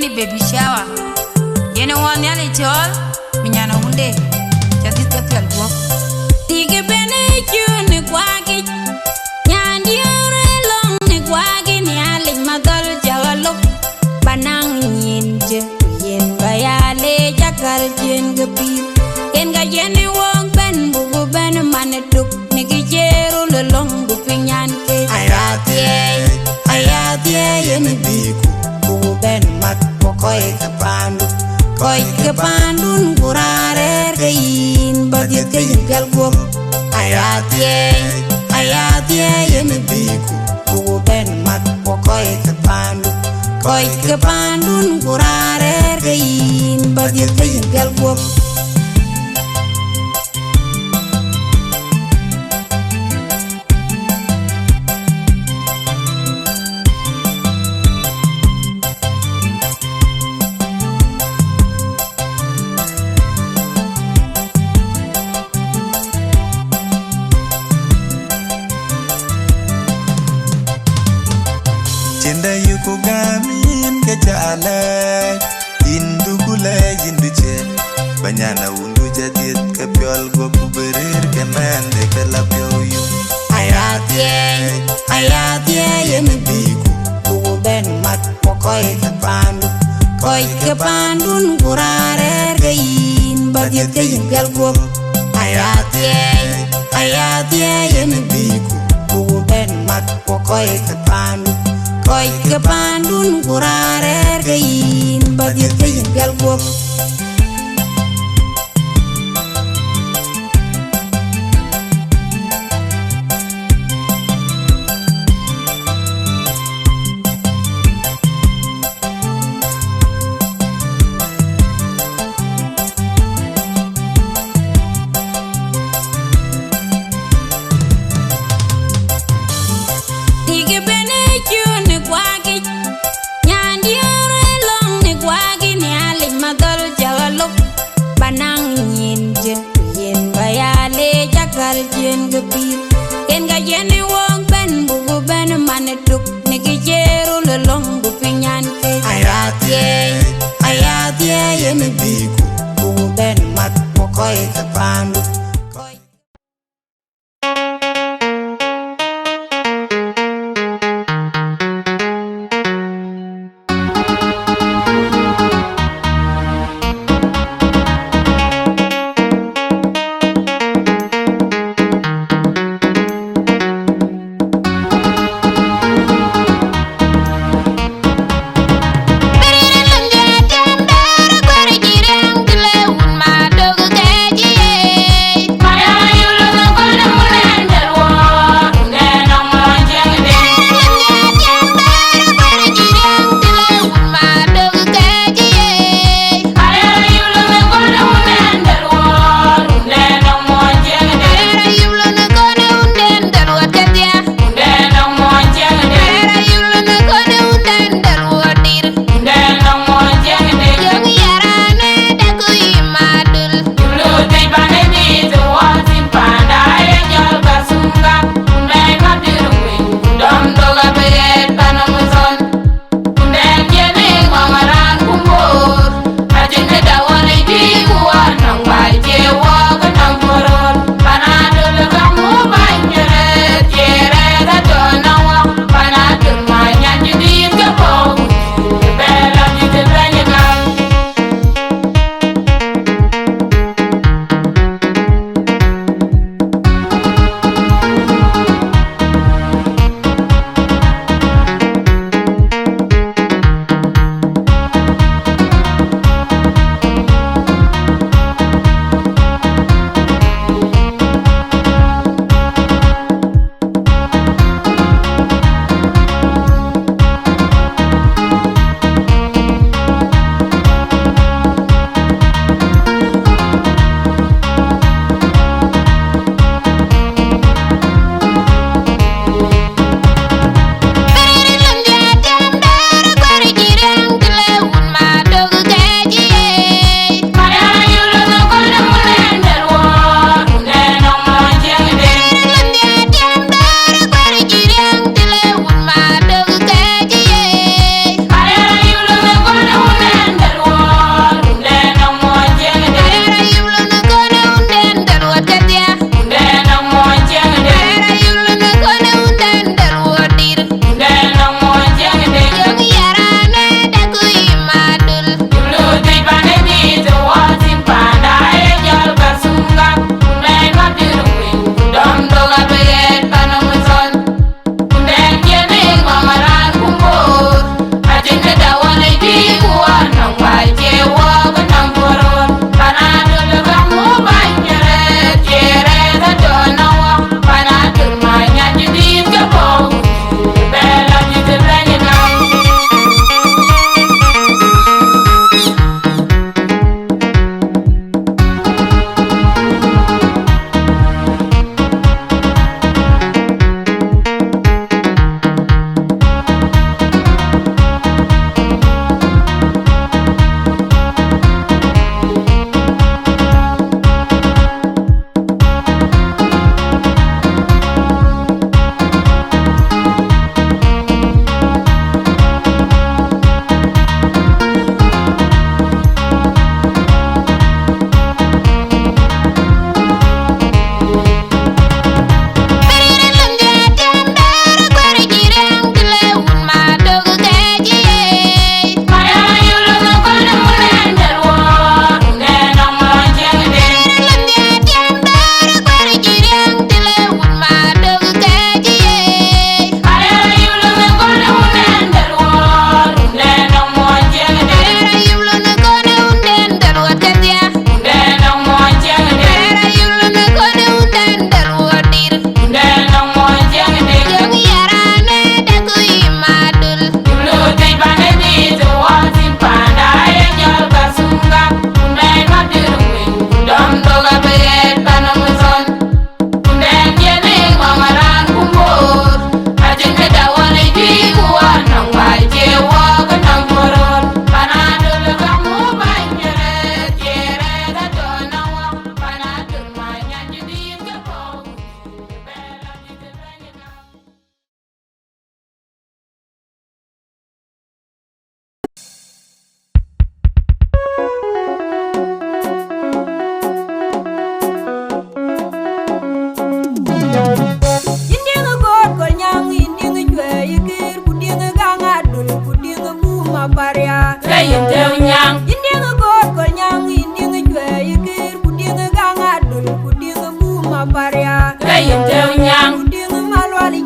yeni baby shower yeni wan yali chol minyana hunde chadit ka pel go tige bene chune kwagi nyandi ore long ne kwagi ni ali madal jawalo banang nyinje yen bayale jakal jen gepi ken ga yeni wong ben bubu ben maneduk nigi jeru le long bu pinyan ke ayatie yeni biku bubu ben mat koy ke pandun kurare kein bagit kein gal go ayatie yeni biku bubu ben mat koy ke pandun kurare kein bagit kein gal go Cenda yuko gamin kecala indugule jinduce banyana undu jadit kepiol gua kuberir kemende kelapyo yu ayatie yemi biku bubu ben mat koy ke pandun kurare kein bagit kein gal go ayatie yemi biku bubu ben mat koy ke pandun kurare kein bagit kein gal go jen gepi ken ga yeni wong ben bubu ben maneduk nigi jeru le long bu pinyan ke ayatie yeni biku bubu ben mat koy ke pandu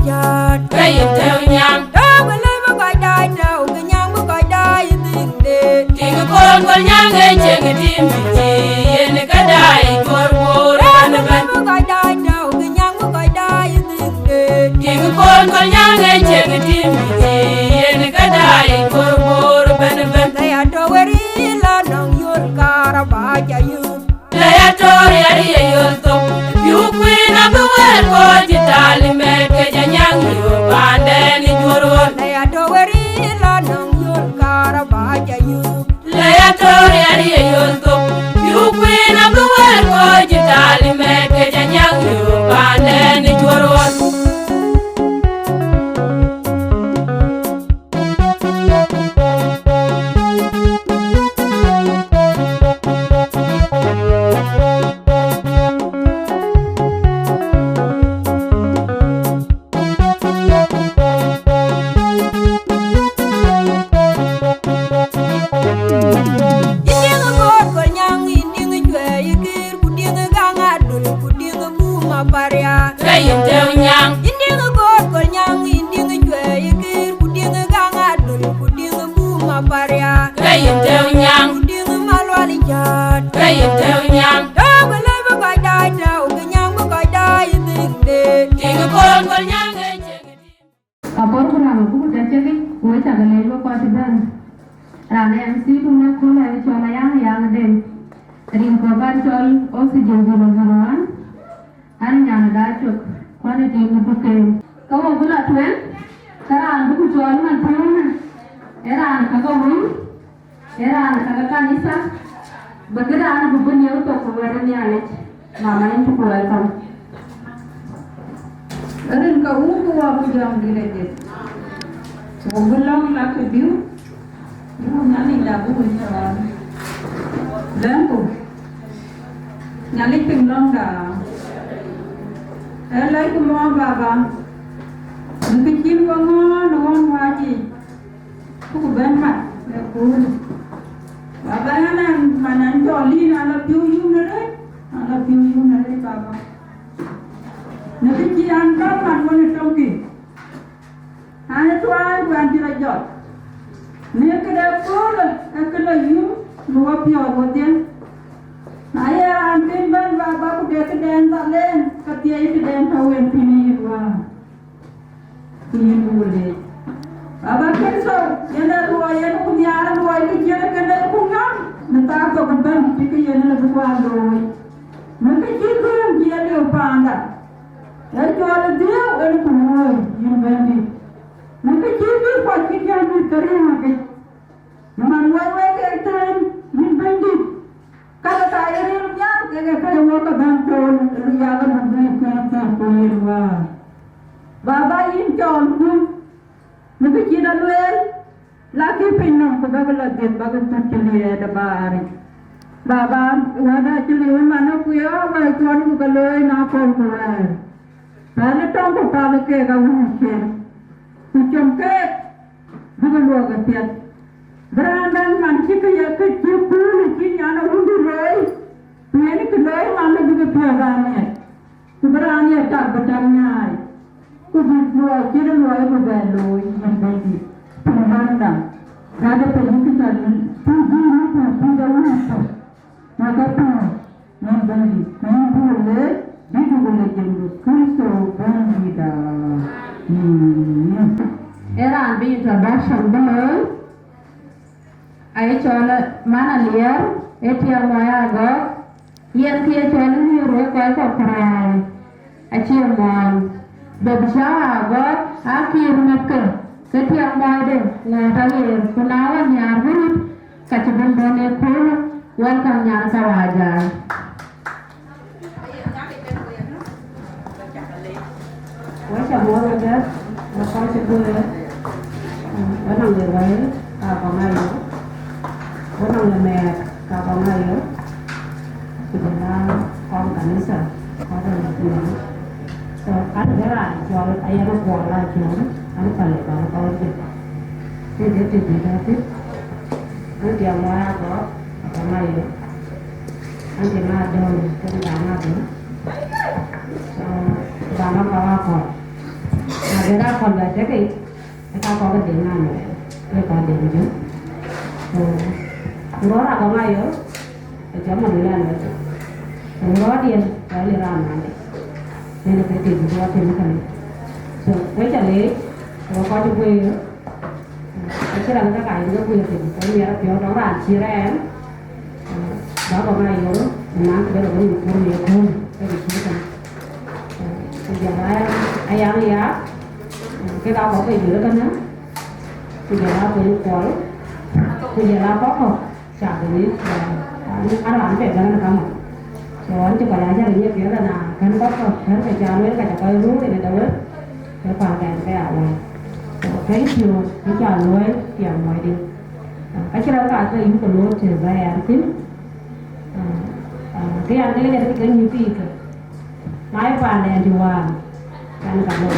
jat Kay tew nyang do bele ba kai dai do ga nyang ba kai dai ding de Ting kon kol nyang e cheng dim ji yen ka dai kor bor ban ban ba kai dai do ga nyang ba kai dai ding de Ting kon kol nyang e cheng dim ji yen ka dai kor bor ban ban la ya do weri la nong yul kara ba ja yu La ya tor ya ri yol to Piu queen of the world ko jitali me ke nyang yo bande ni jorwon la ya do weri la nong yul kara ba ja yu La ya tor ya ri yol to Piu queen of the world ko jitali me ke nyang yo bande ni jorwon Inding bor ko nyang inding jwe yikir kuding ganga dul kuding buma parya Kay tew nyang inding bor ko nyang inding jwe yikir kuding ganga dul kuding buma parya Kay tew nyang kuding malwali jat Kay tew nyang do bele ba kai dai do ga nyang ba kai dai ding de Ting kon kol nyang e cheng Apor kurang aku jadi gue cakap lagi lo kuat dan rame MC punya kula yang coba yang den ring korban col oksigen zero-zeroan hari nyana dacuk kuat itu buke kau gula tuan sekarang buku col man tuan eran kagak mun eran kagak kanisa begeran buku nyawa tu keluaran nyale namanya cukup welcome Arin ka upo ako diyang gilegit. So, gulang laki biyu. Yung nani labu sa lampo. Naliping lang da. Elay ko mga baba. Nagkikil ko nga noon waji. Kuko benmat. Lekul. Baba nga manan joli na alabiyo yung nare. Alabiyo yung nare baba. Nanti kian kapan mana tongki? Hanya tuan bukan tidak jod. Ni kedai pun, kedai you, luar biar buatnya. Ayah antin ban bapa ku dia kedai tak len, ketia itu kedai tahu yang pini luar. Pini boleh. Bapa kerso, yang dah luar yang ku niara luar itu jadi kedai pungang. Nanti aku keban jika yang lebih kuat luar. Mungkin jika dia dia pandai. Jual dia, orang pun yang bandi. Mungkin juga pasti dia mencari lagi. Memang wae kita yang bandi. Kalau tak ada ilmunya, kita mau ke bantuan, dia akan memberikan apa. Baba ini jual pun. Mungkin kita luar, lagi pinang kebagian dia bagai terceli ada bahari. Baba, ada celi mana kuya, baik tuan bukan luar nak keluar. Pada tahun pertama ke kawan saya, macam ke, bukan luar ketiak. Berandang mancik ya kecil pun, ini anak undur loi, ini keloi mana juga piarannya. Berani tak bertanya, kubur luar kira luar bukan loi yang bagi berandang. Ada pergi kita tujuh maka tu yang bagi yang boleh. Itu boleh jadi Kristo bangkita. Era ambil introduction dulu. Ayo coba mana liar? Etiar moya agak. Yang dia coba ni roh kau keperai. Aciar moy. Berbicara agak. Akhir mereka. Setiap moy deh. Ngatahir kunawan nyarbut. Kacubun bone pun. Welcome nyar kawajar. Wacha mwana ga nafasi kule wanangewaye kapangayo wanangemek kapangayo sebenarnya kaum kanisa ada yang so kan gerak jual ayam kuala jual anu balik kalau dia tidak nanti yang mana kok kapangayo nanti ada tentang apa so dalam apa Ada kon ba te kai ta ko ga de na ne ko de ju ngora ko ma yo ta ma de na ngora dia ka le ra na ne ke te ju wa te na kan so ko cha le ko ko ju we cái là cái cái nó quyền thì có nhiều phiếu đó là chia ra em đó có ngày nữa nắng cái đó cũng không nhiều hơn cái việc chúng ta bây giờ ai ăn gì á cái đó có cái gì đó cân á bây giờ nó cũng có bây giờ nó có không chả được biết ăn làm việc đó là không rồi anh chỉ còn lại gia đình như kiểu là cái có không cái phải cho mấy cái cho coi rú thì người ta biết cái hoàn cảnh cái ảo này cái chiều cái chả nuôi tiền ngoài đi cái đó cả cái những cái lúa trở về ăn tím cái ăn cái này cái nhiều tiền lái van này thì vào ăn cả rồi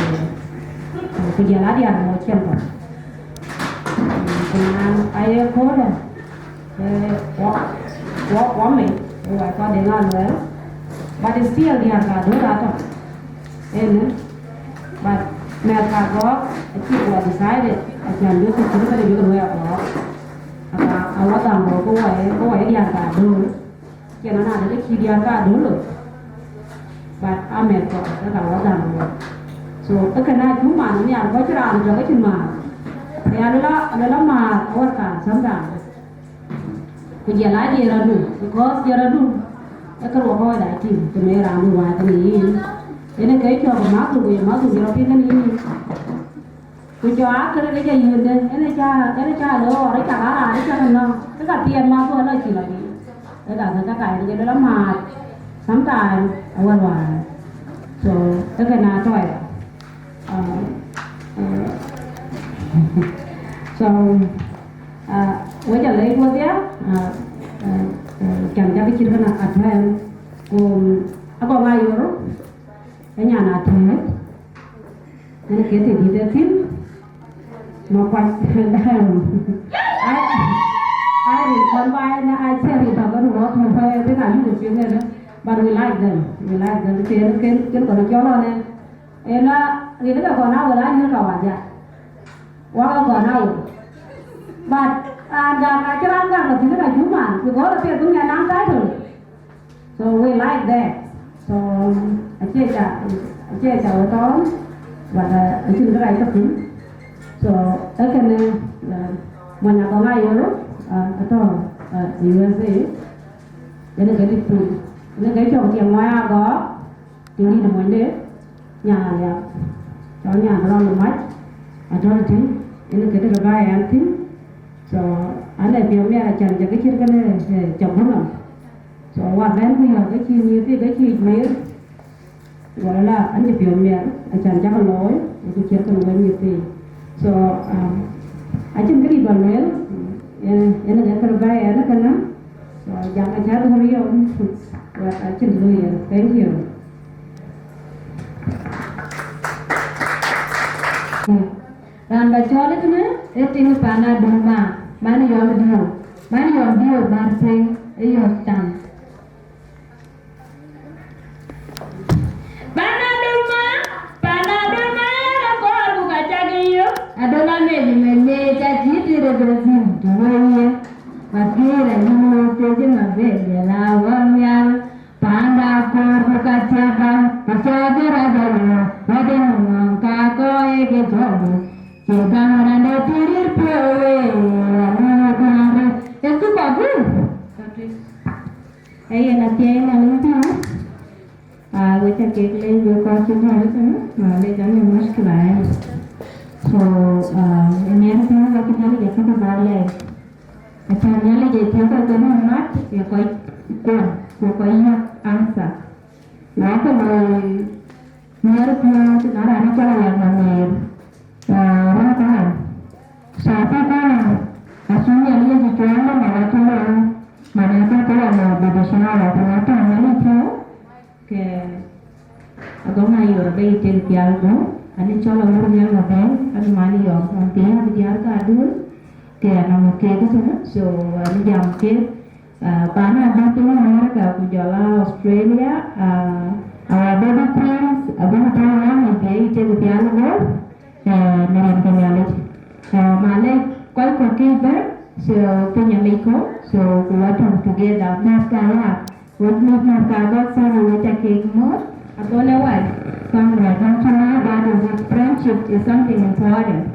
bây giờ lá đi ăn một trăm rồi ăn ai khó rồi quá mình rồi qua đến ăn rồi but still đi ăn cả đôi ra thôi em but mereka kok itu buat decided jangan dia tuh kita juga dua kok apa awal tambah kau dia kan dulu jangan ada lagi dia kan dulu but amer kok kita awal tambah so terkena cuma ini yang kau cerah juga cuma ya adalah mah awal kan sampai kerja lagi radu because dia radu kalau kau ada tim kamera luar kami ini cái cho mà mát rồi nó biết cái gì tôi cho ác cái gì vậy đây cái này cha đó đấy cả lá đấy cha nó cái cả tiền mà tôi nói chỉ là gì đấy là cái cái đó mà sắm tài ở ngoài ngoài rồi cái nào thôi so với giờ lấy qua tiếp chẳng cho cái chuyện là ăn thêm cùng apa mai rồi cái nhà nào thế nên cái gì thì để phim mà quay đàn ai thì con vai là ai chơi thì thằng con nó không phải thế nào cũng được phim này đó but we like them cái còn nó cho nó này em là vì nó còn nào là như nào vậy quá còn nào but cái răng là thì nó là chúng mà vì có là tiền cũng nhà năm cái rồi so we like that so chia sẻ ở đó và ở trên cái này cấp tính so ở cái này là mà nhà có ngay ở đó USA nên cái đi từ nên cái trồng tiền ngoài có tiền đi là muốn đấy nhà là cho nhà nó làm máy ở đó là chính nên cái đó là gai ăn tính so anh này biểu mẹ là chẳng cho cái chiếc cái này trồng không làm so hoàn cảnh bây giờ cái chi như cái chi mấy gọi là anh chỉ biểu miệng anh chẳng chắc nói tôi chưa cần nói nhiều gì so anh chỉ cái gì bằng nói em là cái vai em là cái nào so chẳng anh chắc không hiểu và anh chỉ nói cái hiểu dan baca itu nih itu panah domba mana yang dia barseng iyo cang adalah media jadi tidak berzim dunia makira ini saja nabe lawan yang panda korbuka cakap pacaga ragalo pada mangka koi ke jodoh kita meranda tirir pewe itu bagus nanti nanti gue cek lagi gue kasih tahu tu le jangan muskilah so ini yang saya lagi nyali ya kita balik macam nyali je kita kena mat ya koi ikon koi angsa nah kalau nyari tu nara anak kalau yang namir mana kan siapa kan asalnya dia dijual mana tu mana tu kalau mau berbesar apa nyali tu ke agak mai orang bayi terpial tu ani chola murnya ngabe ani mali yo nanti abi diar ka adul ke namu ke tu sana so ani jam ke pana ada tu mana ka kujala Australia baby twins abang tahu yang bayi terpial tu neighbor, so Penyamiko, so we work together. Maskala, what make Maskala so we take it more? I don't know what. Somewhere, don't you know that friendship is something important.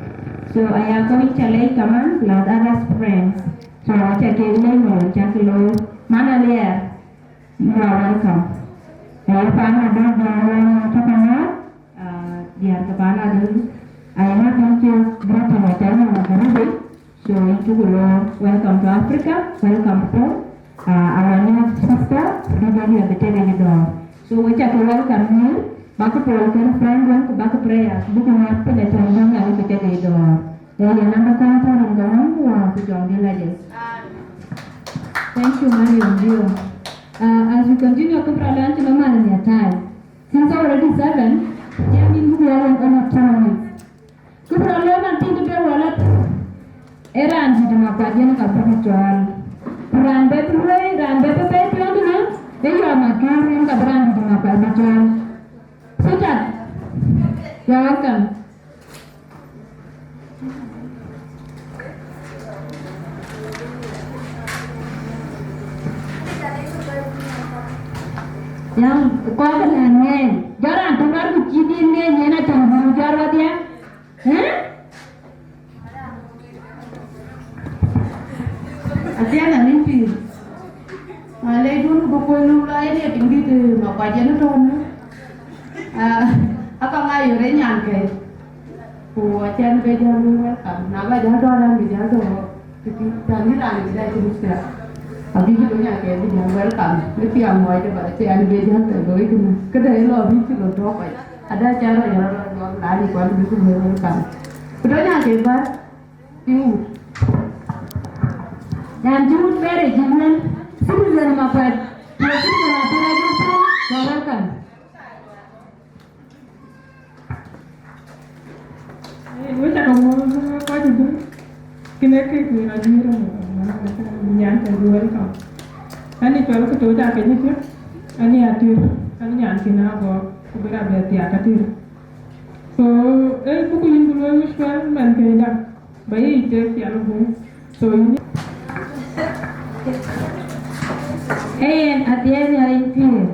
So I am going to lay command like other friends. So I take it more, take it low. Manalia, you are welcome. I find a dog dear Kabana. I am going to go to my town. So welcome to Africa, welcome to our new sister, everybody at the table. So we take a welcome meal. Back to welcome friend, welcome back to prayer. Bukan apa dah jangan yang kita doa. Dari yang nama kata orang orang wah tujuan dia lagi. Thank you, Mario. As we continue our program, to the time. Since already 7, dia minggu orang orang tahu. Keproblem nanti tu dia walat. Era anji dengan kajian kabur jual. Rambai pulai, rambai pepe tu yang mana? Dia makan yang kaburan dengan kabur jual. Sudah, you're welcome. Yang kau kenanya, jangan dengar kejadian ni, ni nak cemburu jarwa dia, Asiana nimpi. Malay dulu buku nulai ni tinggi tu, mak kajian tu mana? Apa ngayu renyan ke? Acian bejar welcome. Naga jatuh orang bejar tu. Jadi ni lagi dah terus ya. Abi kita ni ke dia welcome. Mesti amu aja pada acian bejar tu. Doi tu. Kedai lo abi tu lo drop aja. Ada cara yang lari kuat betul welcome. Kedai ni ke bar. Tiu. dan jumut bere jangan citizen mapat. Citizen apa lagi tu? Welcome. Wajah kamu apa juga? Kena ke lagi orang nyantai welcome. Ani kalau kita udah kayaknya tu, ani atur, ani nyantai nak berapa tiap atur. So, buku yang dulu muskil mungkin dah, bayi itu tiap lupa. So ini. At the end of the year,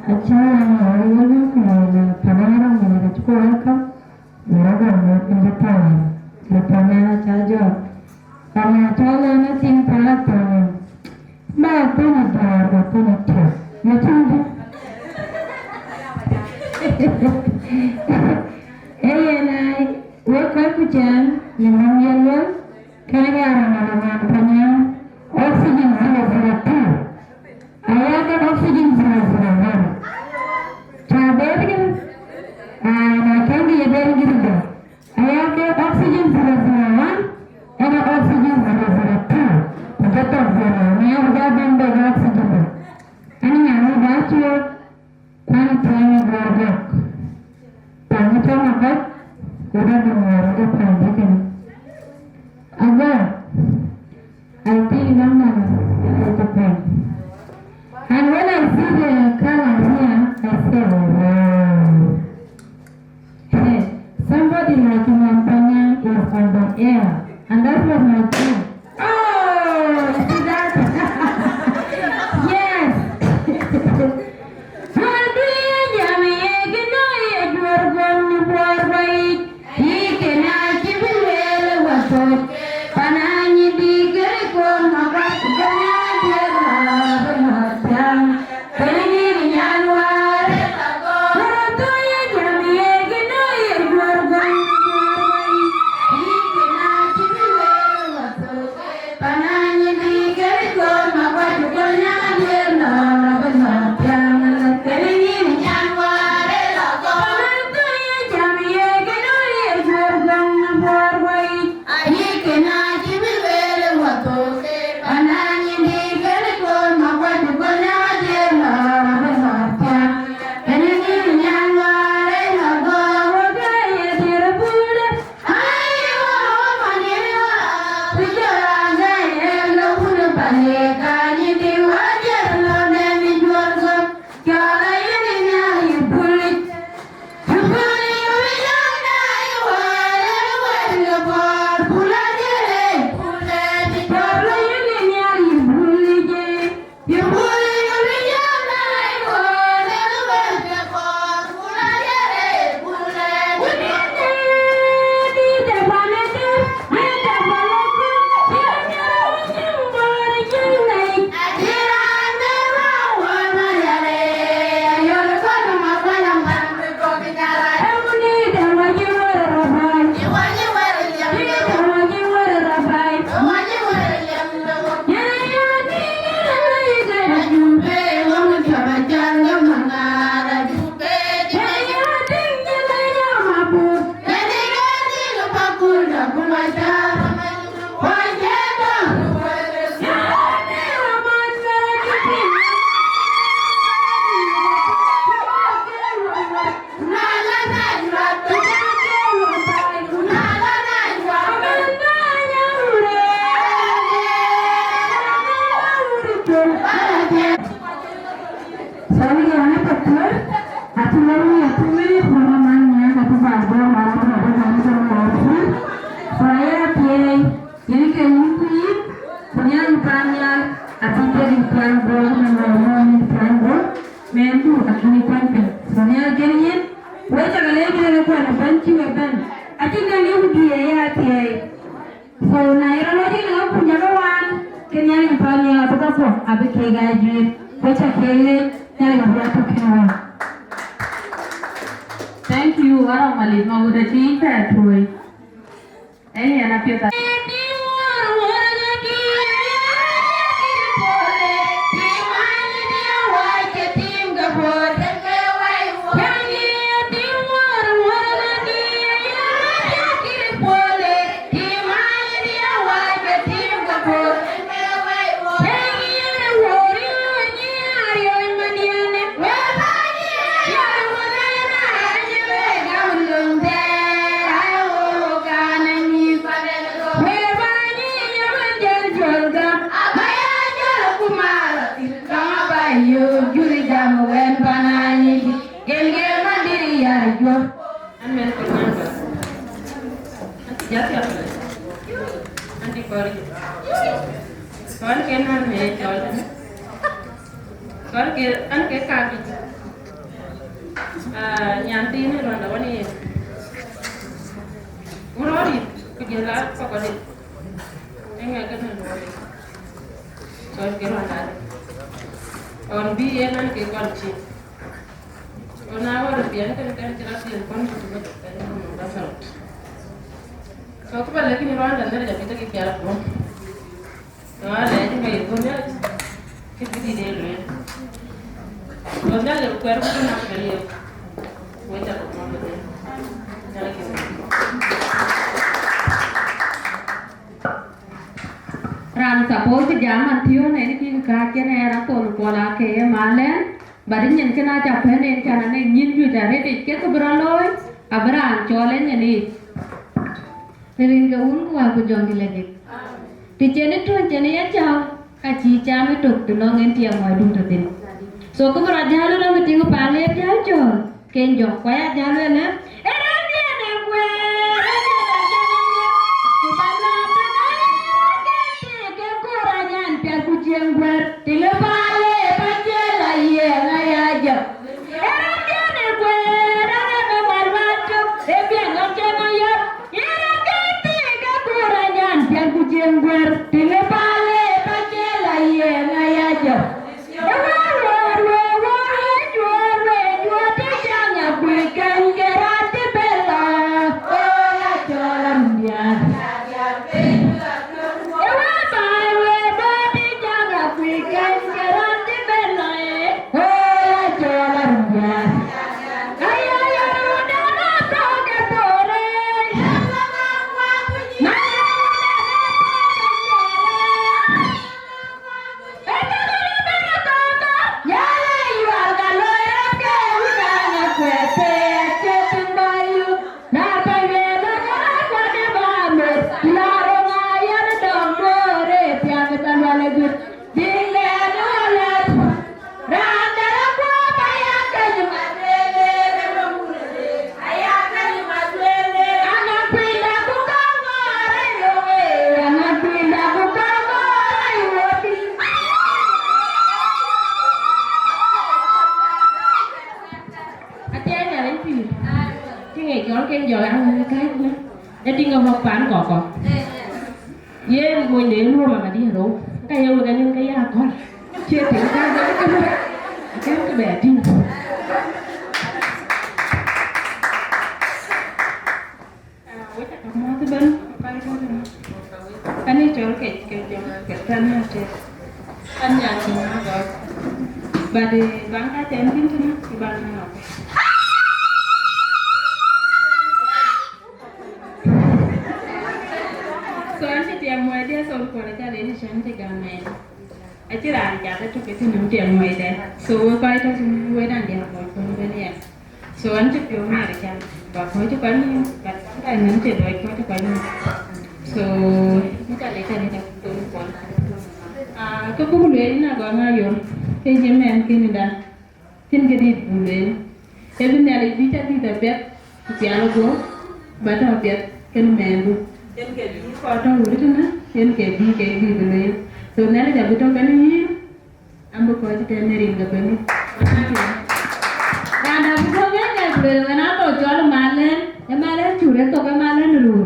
acara yang lalu kalau panarang mana cukup welcome. Mereka independen, lepas saja. Karena cara nanti pelakon, macam apa pun itu, macam tu. Nai, waktu hujan, lemang yellow, kerana orang banyak oksigen zero tu. Ayah kan oksigen zero. Cabai kan? Nak dia beri gitu. Ayah ke oksigen 001, ada oksigen 002. Betul zero. Ni udah benda oksigen. Ani yang baca, pani pani beragam. Pani cuma kat, udah dengar udah pani kan. Agar, I think nama itu pan. And when I see the color here, I say, wow. Somebody like Mampanya is on the air, and that was my dream. Oh, see that? Yes. chiwe ben. Atinga ni udiye ya tie. So na ira lo ni lo punya wan. Kenya ni panya abuka ko abike gaji. Wacha kele na ni bua to kewa. Thank you ara mali mauda chinta tuwe. Ana pia Barin yang kena capek nih karena nih nyin juga nih dikit keberaloi, abaran colen jadi. Sering gaul aku jangan lagi. Di channel tu ya jauh, kaji cami tuk tulongin tiang madu tutin. So aku berajalu lah betingu palet jauh jauh, kenjok kaya jalu na. Karena ture to ka malen ru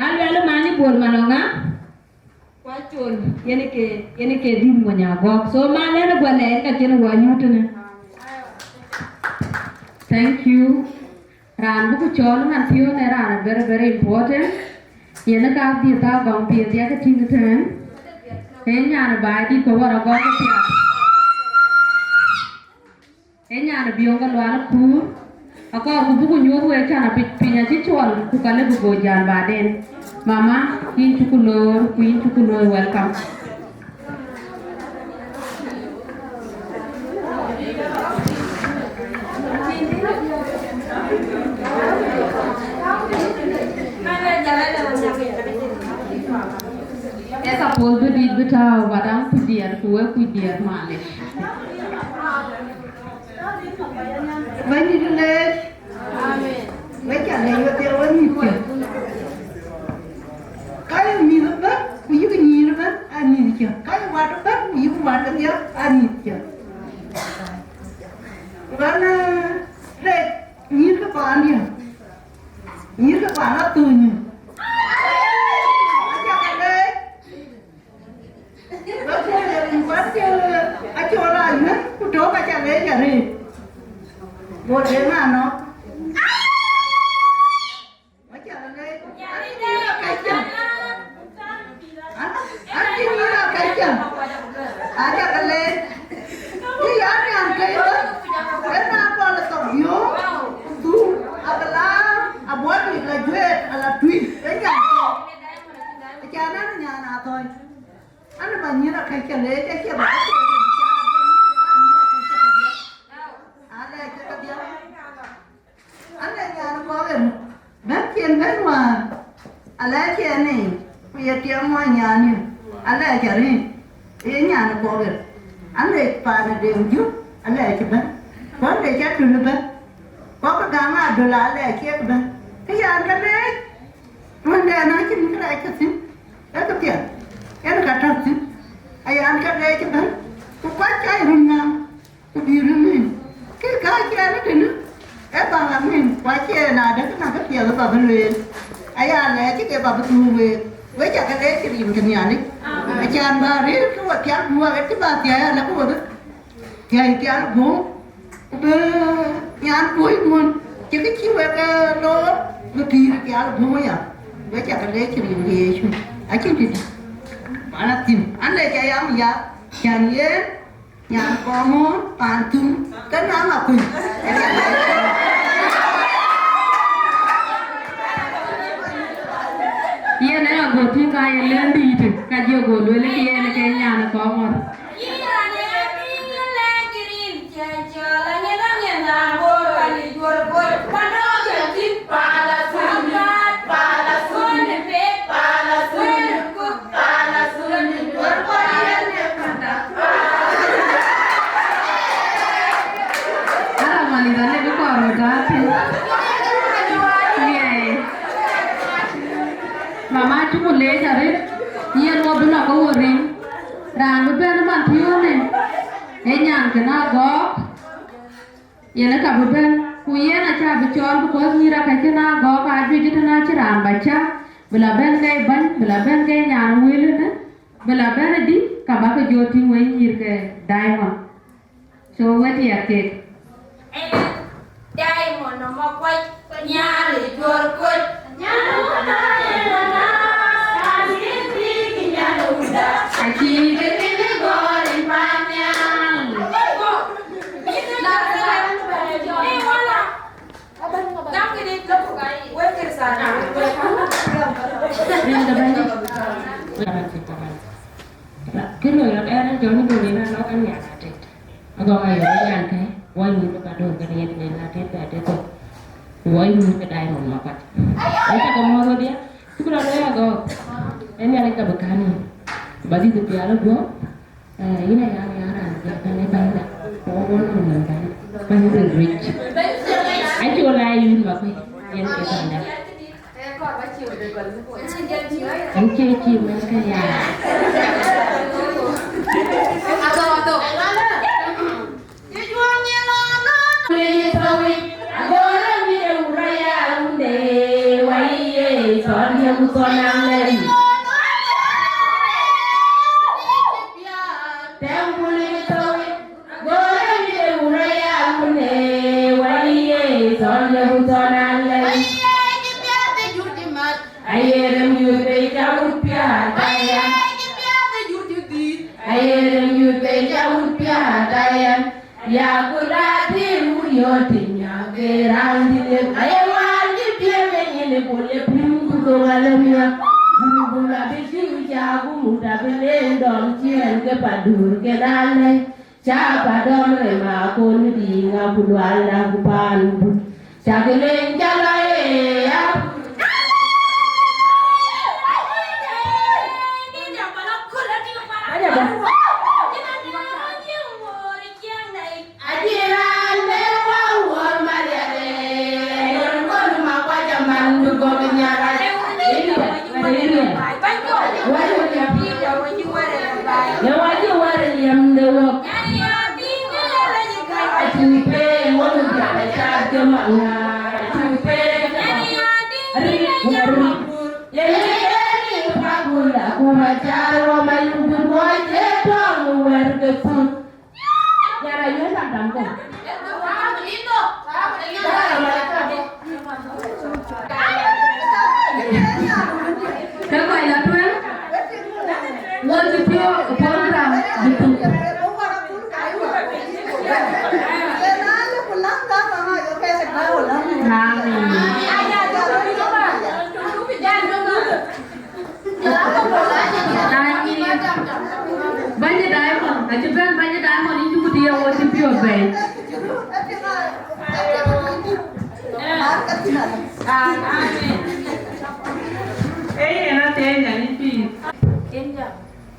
alu alu mani bol manonga kwachul yene ke din mo nya gok so malen gwale ka chen wa nyutne thank you ran bu ko chol man thio ne ran very very important yene ka di ta gong pi dia ka ting ten he nya na ba di ko wara go ka pya he nya na biong ka lwa ku ako buku nyuo we chana pinya chi chol ku kale bu go jan baden mama in chukulor welcome esa poldo di betao badang kudiar male Bani dile. Amen. Mereka lewat dia wani pun. Kalau minum ber, puyu nyir ber, ani dia. Kalau water ber, puyu water dia, ani dia. Karena lek nyir ke pan dia, nyir ke pan atunya. Aja lek. Baca dari baca, aja orang ni, kudo baca lek jadi. Boleh mana? Macam mana? Kacang. Anti mira kacang. Ada kalian. Dia ada yang kaya. Kenapa letak dia? Tu adalah abuat ni graduate ala tweet. Enggak. Macam mana nyana toy? Anda banyak kacang leh, kacang apa? Bên mà ala kia này bây giờ tiếng ngoài nhà này ala kia này cái nhà nó có được anh này phải là đều giúp ala kia bên có để chắc được bên có cái gam à đồ lá ala kia bên cái nhà cái đấy mình để nói chuyện cái này cái gì đó cái tiền cái nó cả trăm gì ai ăn cái đấy cái bên có quá trái rừng nào cái gì rừng mình cái kia nó thì nó bà làm mình quá chê là đó cái nào cái giờ bà bên luyện ai à lẽ chứ cái bà bên tu về với chả cái đấy cái gì cái nhà đấy ai chàng bà đấy cái vật kéo mua cái bà tiền là cái vật thì kéo gỗ cái nhà ăn cuối luôn chứ cái chiếu cái đó nó thì kéo gỗ à với chả cái đấy cái gì chứ ai chứ gì bà là tìm anh này chạy ăn gì chàng yên nhà có món bàn chung cái nào mà quỳnh iya na go thi ka len di te ka jo go lo le ye na ke nya na ko mo mama tu le jare ye no bina ko ring ran bu ben man thiyo ne e nyan ke na go ye na ka bu ben ku ye na cha bu chol ko ni ra ka ke na go ka ju ji na chi ran ba cha bela ben kai ban bela ben kai nyan wil ne bela ben di ka ba ko joti we ni ke diamond so what ya ke diamond no ma kwai nya le jor ko nya no na Aquí que tiene gol en pañal. Cái người là em chỗ những người nó cái nhà là chết. Còn ai ở nhà cái quay người nó cả đường cái này là chết tại chết rồi. Quay người cái đai một mặt. Ấy chắc còn thôi đi. Cứ là đấy là go. Em nhà này cả bậc cani. Bagi tu piala gua, ini yang orang kan ni banyak, orang orang kan, banyak rich. Anh chưa lại yun mà phải, em cái thằng này. Anh chơi chim anh cái nhà. Agora me uraya unde, wa son ya buton ang lay Tembuli tawi gore ni uraya mune waliye son ya buton ang lay Ayerem yute jamut pia dayan Ayerem yute jamut pia dayan Ya kulati muriyotinya gerang dile ayawan di pia menyene boleh pingu ngalamia Bula bisi jagu muda bele dom cien ke padur ke dale Siapa dom rema kon di ngabulu ala bupan Sagelen jalae ya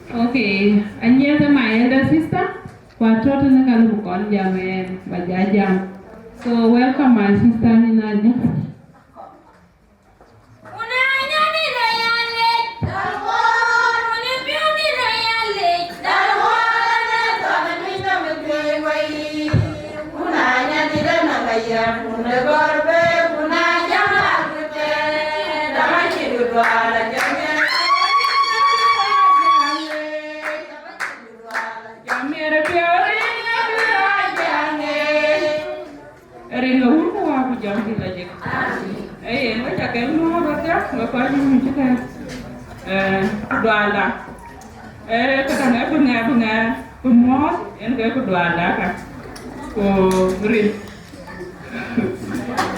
Okay, anya sama elder sister, watoto na kalu kon jamen bajajam. So welcome my sister Ninaji. Duala kadang bunga pemot yang ke duala kan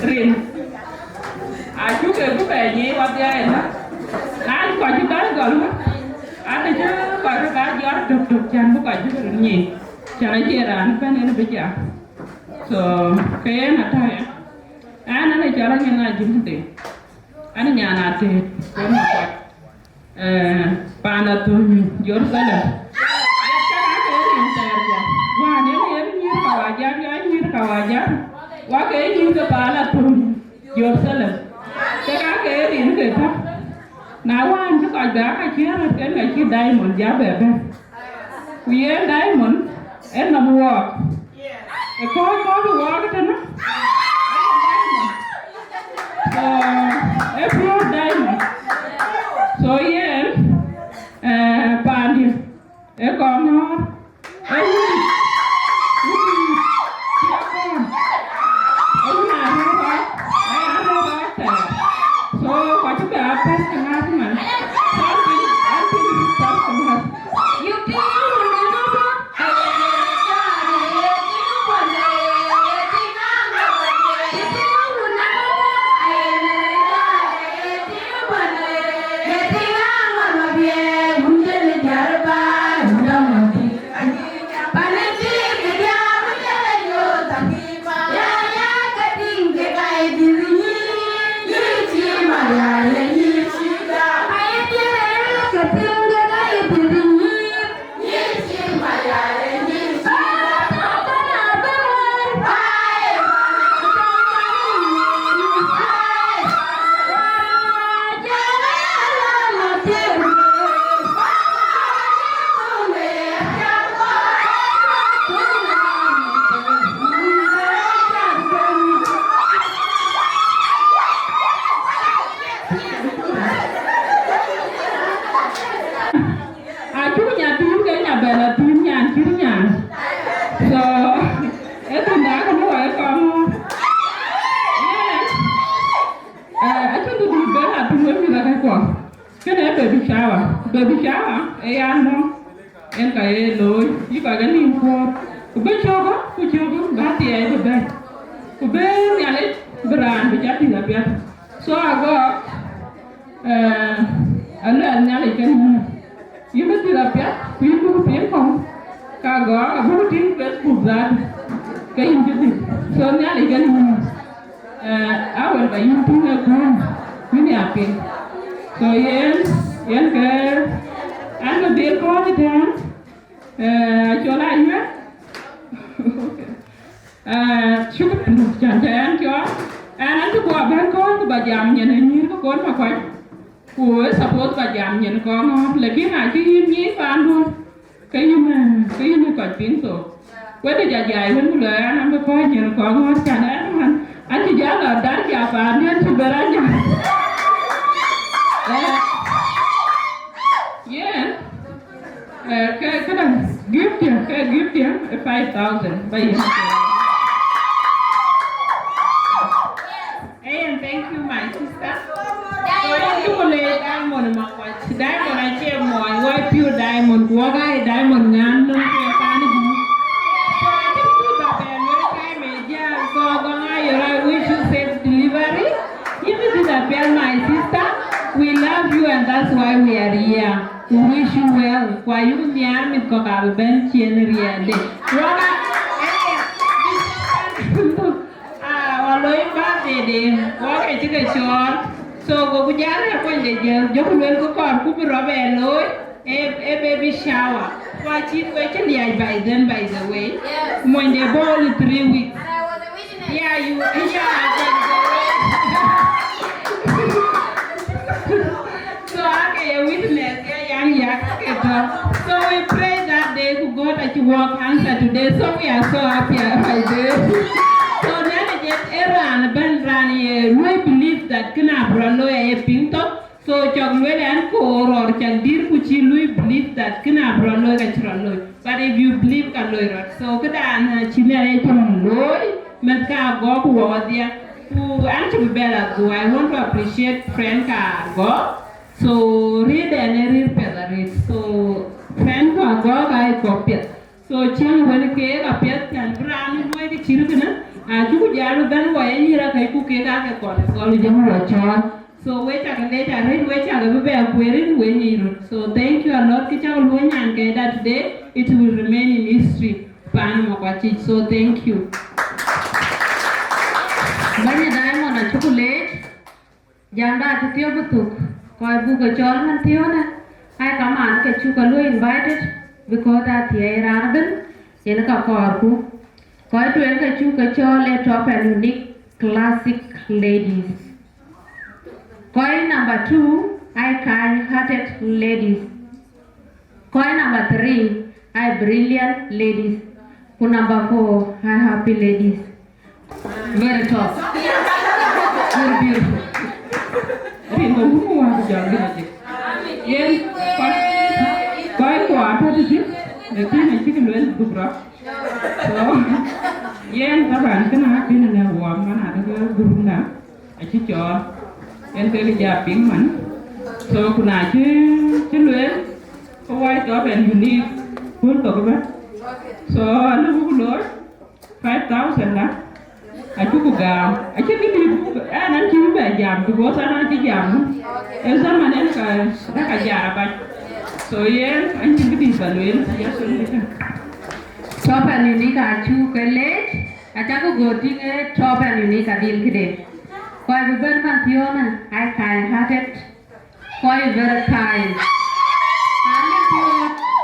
rin aku ke bukannya waktu ya kan kau juga kalau ada je kalau kerja dok jangan buka juga ni cara jalan kan ini beja so kayak nata ya anak jalan yang ngaji nanti anak nyana te pana tu jor salah wah ni kawajar wah kayak ni ke pana tu jor salah kayak ni ke tu nawan tu kaga kacir kan kacir diamond jabe kuye diamond nama walk kau walk tu na pure diamond so yeah pandi komor so kau juga apa setengah teman bela tu mo mi la ka ko kene baby shower e ando en ka e lo yi ka ga ni ko be chogo ku chogo ba ti e be ku be yale bran bi jati na bia so ago ala nyale kan yi be ti la bia ku yi ku pi ko ka go abu tin Facebook da ka yin jiti so nyale kan awal ba yin tin ko mini apin so yen ke ando dir ko ni tan chola ina shukran jangan cho anh cứ qua bên con bà giảm nhận như có con mà coi của support bà giảm nhận con ngon lại biết là cái im nhí và anh luôn cái như còn biến số quét đi dài hơn một lời anh mới coi nhận con ngon chẳng anh chỉ giá là đá chà và anh chỉ về anh nhá cái đằng gift tiền 5,000 bây giờ. And thank you my sister. So you le diamond ma ko diamond a che mo wa pure diamond ko ga diamond ngan no ke pa ni bu. So I think you ba be no kai me ja so go na you wish you safe delivery. You is a bell my sister. We love you and that's why we are here. We wish you well. Kwa you nyam ko ka ben chien riende. Roga lối ba de có cái chữ cái chọn so go bujar ya ko de jo ko len ko kon ku bi robe lối e baby shower wa chi ko chen ya by the way mon de ball 3 weeks yeah you so okay witness ya so we pray that day to God that you work answer today so we are so happy by this so Eran ben rani we believe that kena bralo e pinto so chog we an ko or chag dir ku chi we believe that kena bralo ga chiralo but if you believe ka loiro so kada an chinere chon loy met ka go ku wadia ku an to bela do I want to appreciate friend ka go so read and read pedare so friend ka go ga ko pet so chang when ke ga pet kan brani we ke chiru kana chú jaru ben wa ni ra kai ku ke ga ke ko lu jamu wa chon so we ta ke ta rin we ta ga be ku rin we ni ru so thank you a lot ki cha lu nyan ke that today it will remain in history pan mo kwa chi so thank you banya diamond a chocolate janda ti tio butuk ko bu ko chon man tio na ai ka man ke chu ka lu invited because that ye raben yen ka ko ku Koi to enka chuka chole top and unique classic ladies. Koi number 2, I kind-hearted ladies. Koi number 3, I brilliant ladies. Ku number 4, I happy ladies. Very top. Very beautiful. Ringo humu wa kujaga aje. Yes. Koi ko apa tu? Lakini chicken well dubra. So, yen taban kana pin na wa mana da gurunda a ci cho en ke li ja ping man so kuna ci luen ko wai to ben unique pun to ko ba so lu ku lo 5,000 la a ci ku ga a ci ni nan ci ba jam ko bo sa na ci jam el zaman en ka ja ba so yen an ci bi sa luen ya so ni top and unique achu college achaku goting a top and unique adil kide koi buben man thiona I kind-hearted koi very kind ane pio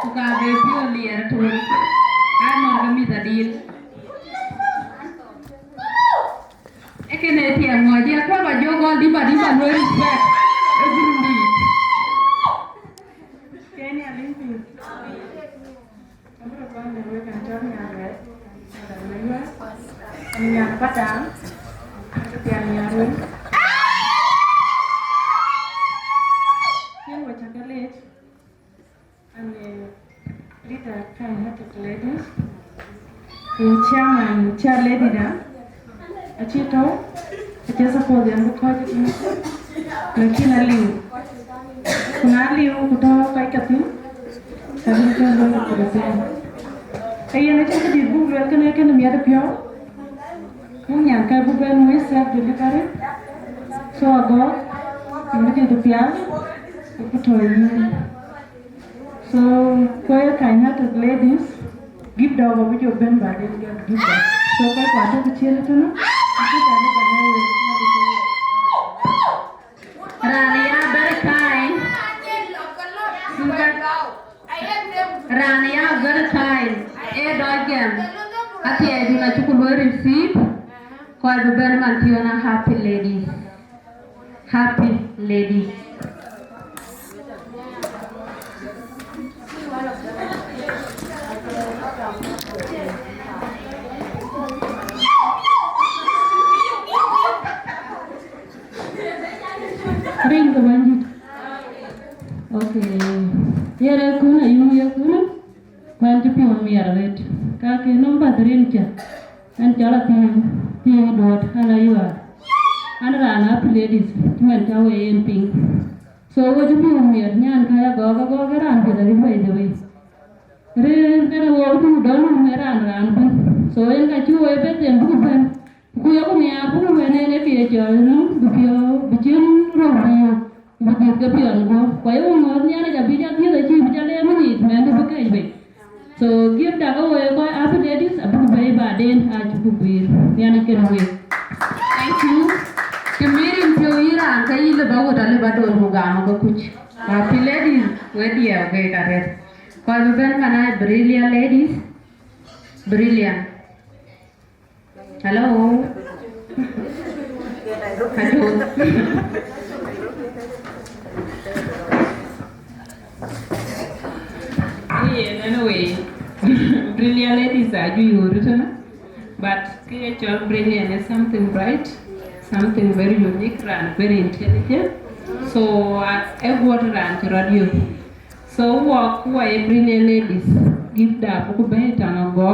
uka be pio lier tun I monogamy adil ekene tia ngoji akwa ba jogo di ba no respect every Kenya Limpi Nhà bắt đám tiền nhà luôn here was chocolate and little kind-hearted ladies chairman chair lady da a chito a just suppose them because lakini aliu kuna aliu kutoka kai katu tapi kan dulu kerja ayah macam tu di buku kan miara piau yang kai buku nulis siap dulu kare so agak ini tu piau aku tahu so kau kayaknya tu ladies give dog apa je ben balik give dog so kau kuasa kecil tu no aku tak ada banyak Rania berkain Rania berkain dojem ati eduna cukup receive kau beber mantiona happy ladies ring ke banjir okay yara kuna ya kuna bantu pion miara vet kake nomba drincha an jala pion dot ana yuwa ana rana ladies tuan tawe en ping so wo pion miar nyan kaya goga ran ke dari by the way re kana wo tu don meran ran pun so en ka chuwe beten bu ban ku yo mia bu ne pie jo no bu pio bu chin ro bu ke pion go ko yo mo nyana ja bija thi da chi bija le mo ni men bu kai be so give da go ko abu ladies abu bay ba den a chu bir yana ken we thank you kemirin pio ira kai le ba go dale ba do mo ga mo ko kuch happy ladies we dia ge karet ko ben kana brilliant ladies brilliant hello anyway brilliant ladies are you written but creature brilliant is something bright something very unique and very intelligent so I want to run to radio so walk away brilliant ladies give that book better and go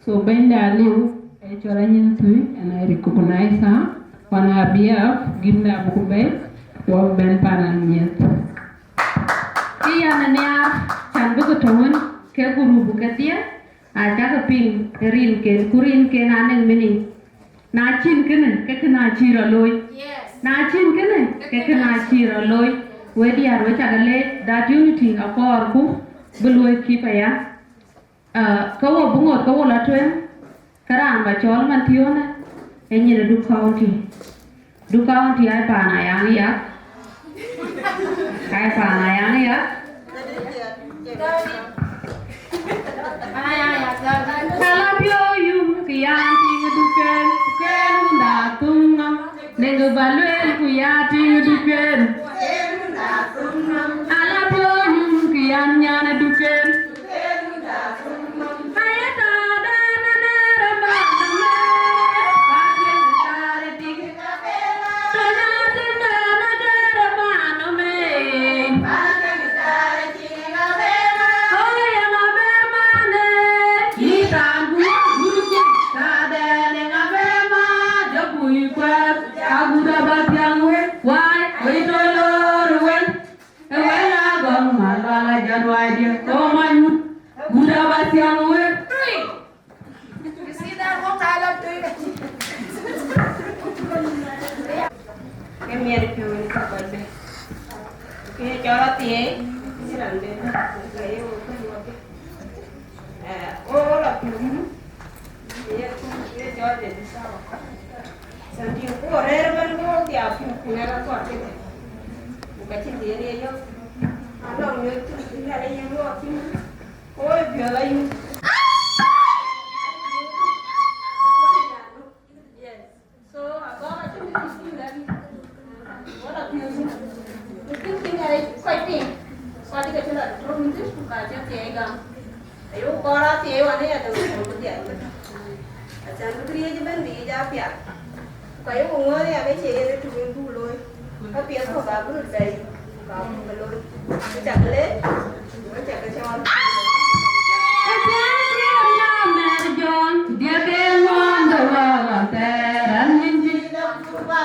so bend a little and I recognize her on her behalf give that book back walk bend pan and yet iya nanya can buku tahun ke guru buka dia aja ke ping rin ke naneng mini nachin kene ke kena cira loy nachin kene ke kena cira loy wedi arwe cagale that unity akor ku beloi kipa ya kawo bungot kawo latwen karang ba chol man tiona enyere du county ai pana yang ya Kalapyo yung kiyati duken ken datunga nengo balwel kuyati duken alapyo yung kiyanya na duken ayata dana naramba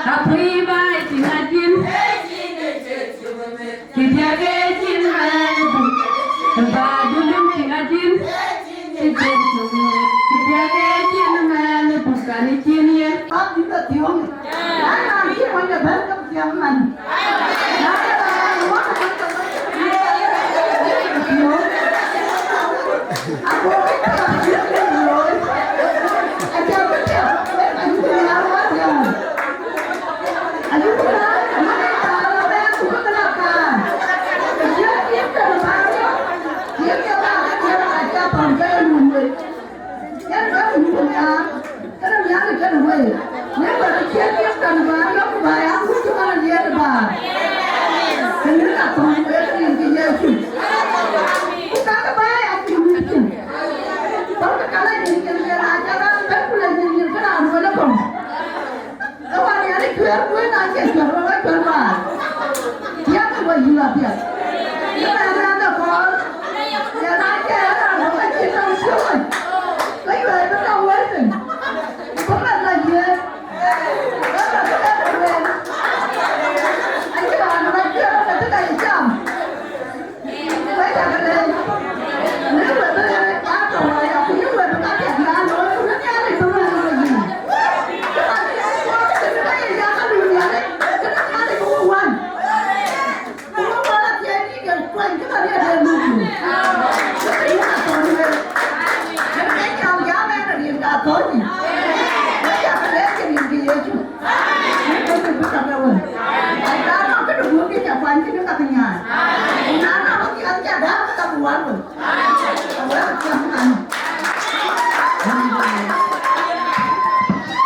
Happy birthday, Ini tak tahu yang Yesus. Bukan kebaik aku mungkin. Kalau kalian yang ajaran dan pulang yang kenal boleh pun. Awak ni ada keluar nanti keluar keluar. Dia tu buat hilang dia. Dia ada kau. Dia nanti ada orang kita semua. Lagi ada orang lain. Bukan lagi.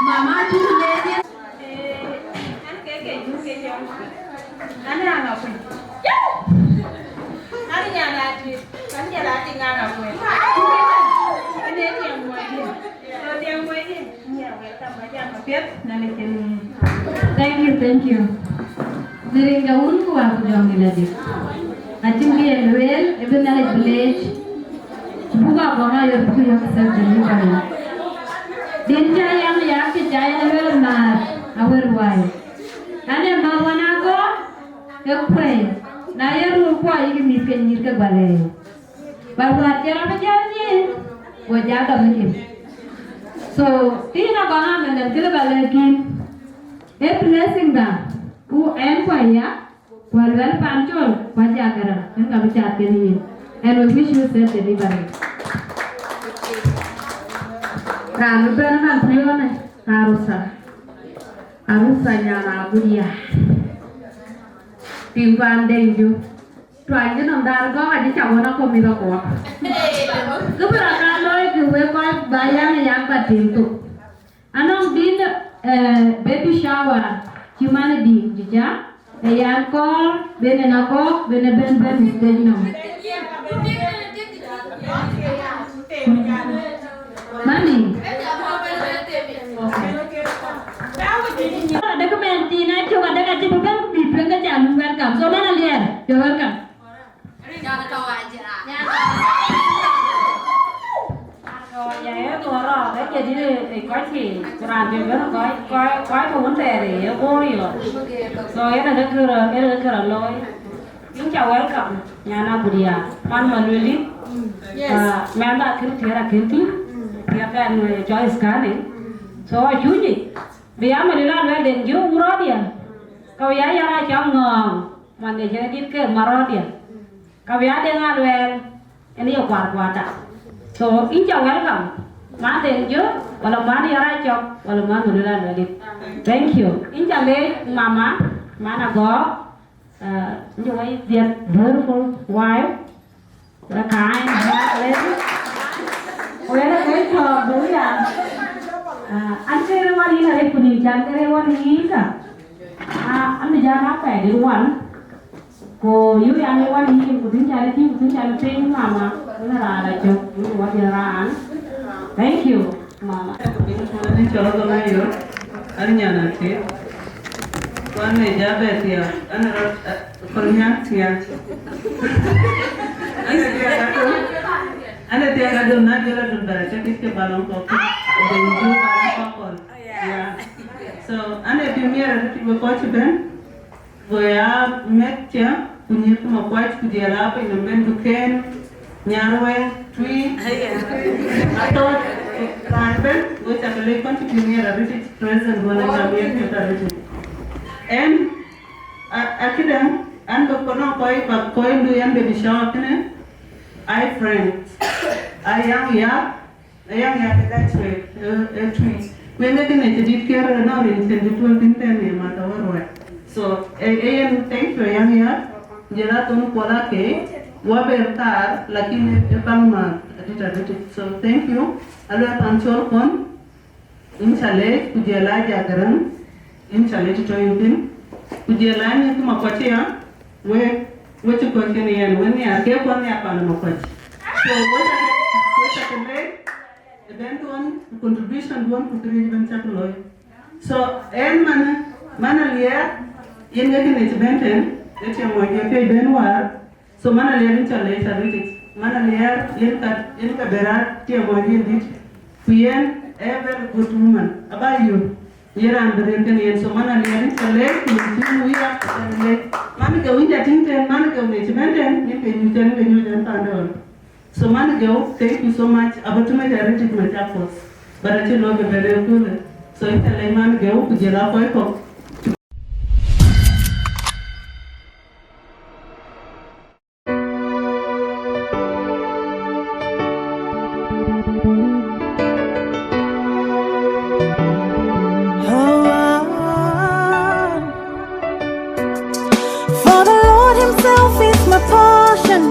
Mama cucu dia. Ani ana kwe. Ani nyana ati. Kan dia lati ngana kwe. Ini dia muaje. So dia muaje. Nya welcome aja mapet nalikin. Thank you. Neringa unku aku jom diladi. Acim dia luel, even nalik village. Buka banga yor buku yang kesal jadi kali. Dinja yang ya kejaya luel nar, awar wai. Ane mawana ko, kekwe. Naya rupa ini miskin nyirke balai. Baru acara berjalan, wajah kami. So, tina banga mengan kila balai kin. Blessing dah. Empire, well, Panchol, Pajakara, and Kabichat, and we wish you safe delivery. Ranuberman Prione, Arusa Yana Budia. Timban Denju, trying on Dargo, I did a one of Comida. Good, you will buy Bayan Yapa Tinto. And on dinner, baby shower. Humanity, jija, ayan ko, benen ako, benen stage no. Mami. Ada komenti na coba ada kaji bukan di belakang jalan welcome. So mana lihat? You're welcome. Jangan tahu aja. Vậy tôi rồi cái gì thì có gì làm việc đó có vấn đề thì cô đi rồi cái là lôi những chào welcome nhà nào bữa dia pan mà luli mẹ đã kiếm tiền dia kan choice sekali so cuci dia melihat dia dan juga murah dia kau ya ra chong ngong mà để cho đi cái marah dia kau ya dengar well ini ya kuat so in chào welcome mana tenjo walau mana ya racok walau mana nulilan balik thank you in chale mama mana go enjoy their beautiful wife the kind lady where cái thờ đối là anh cái quan đi là đây phụ nữ chán cái quan đi cả anh bây giờ nó khỏe để đúng không cô yêu anh quan đi của chúng ta trên mama nó là chụp những quan đi ra anh. Thank you, Mama. Ini cara kami yo, hari nyana sih. Kau ni jabat ya, anak kornya siapa? Anak dia kado nak jual dulu, jadi kita balong kopi, jual balong kopi. Ya, so anak dia ni ada tiga kopi ben, goya metja, punya tu mau kopi punya apa, ini ben bukan nyarwe, tui, atau Ranben, gue cakap lagi kan tu ni ada reti present gua nak kami kita reti. And akhirnya, anda pernah koi lu yang baby shower kene, I friends, yang kita cuy, when kita ni jadi kira na orang jadi tuan pintar ni mata orang. So, yang thank you yang ya, jadi tuan pola ke, gua bertar, lagi ni pangma, so thank you. Alu pancol kon, inshallah kujela jagaran, inshallah itu join kujelani kuma kwache ya we chukwa kene yen we ni ake kwa ni apa na makwache so we takele event one contribution one kutiri ben chakloy so en mana liya yen ngake ne tibenten ete mo ke ben war so mana liya ni chale chale mana liya yen ka berat tie mo dit kuyen ever good woman about you Yeran berenten yen so mana liya chale ni wiya chale mana ke winja tinte mana ke ne tibenten ni pe nyuten pandol so mana go thank you so much abatuma jareti ma chapos barati lo be bere kule so itale mana go kujela ko For the Lord Himself is my portion.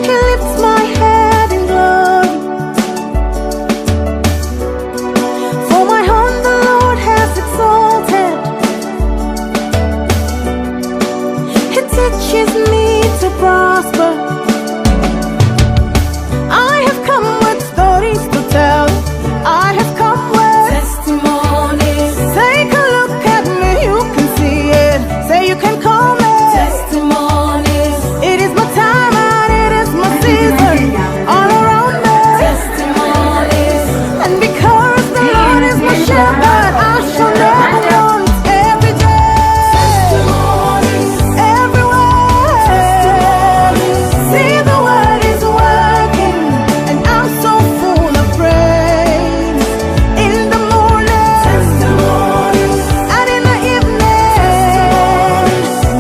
He lifts my head in glory. For my horn the Lord has exalted. He teaches me to prosper. I have come with stories to tell. I have come with testimonies. Take a look at me, you can see it. Say you can call me testimonies. It is my time and it is my season. All around me testimonies. And because the Lord is my shepherd, I shall never want. Every day testimonies. Everywhere testimonies. See the word is working, and I'm so full of praise. In the morning testimonies, and in the evening,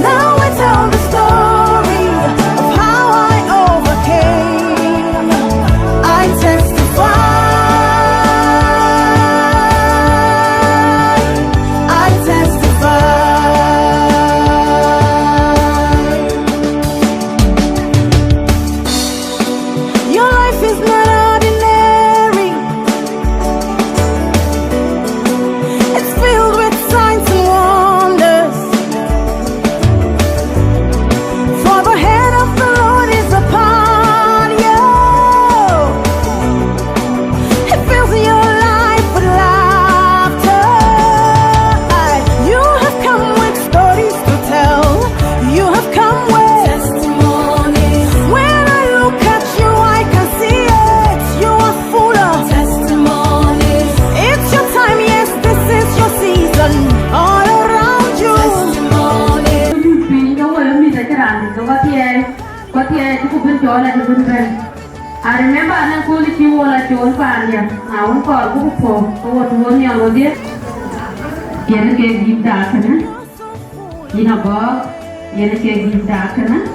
now I tell the story of how I overcame. I testify. I testify. Your life is not ordinary. It's filled with signs and wonders. For the hand of the Lord is upon you. It fills your life with laughter. You have come with stories to tell. You have come with testimonies. When I look at you, I can see it. You are full of testimonies. It's your time, yes, this is your season. All around you testimonies. I remember I called you all at your family. I won't call you for what one year old. Yana gave you darkness. You know, Bob, Yana gave you darkness.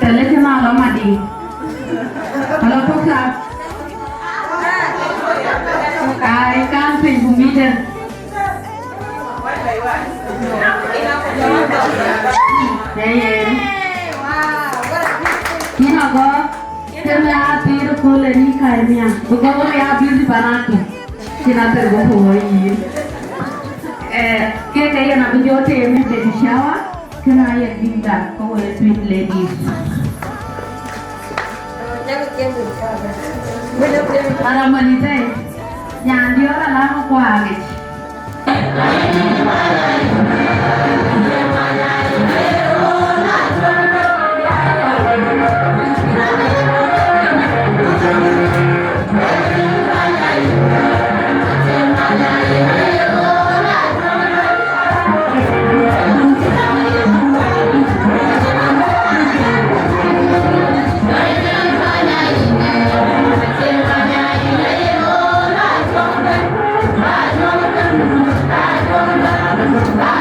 Tell it him all, Madi. Hello, Pukla. I can't think of me then. You know, Bob, tell me how beautiful and you kind me. Because we are beautiful, Banaki. She not a go for you. Get a young video to the shower. Can I give that for a sweet lady? Aramanite, Yandio, Alama Quagich. I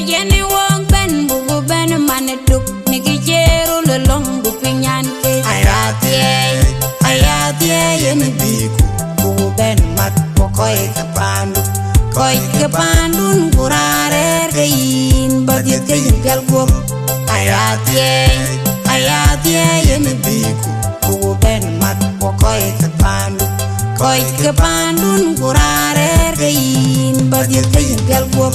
yene wong ben bugu ben mane duk nigi jeru le long du pinyan ke ayatie yene biku bugu ben mat koy ke pandun kurare ke yin badit ke yin gal gop ayatie yene biku bugu ben mat koy ke pandun kurare ke yin badit ke yin gal gop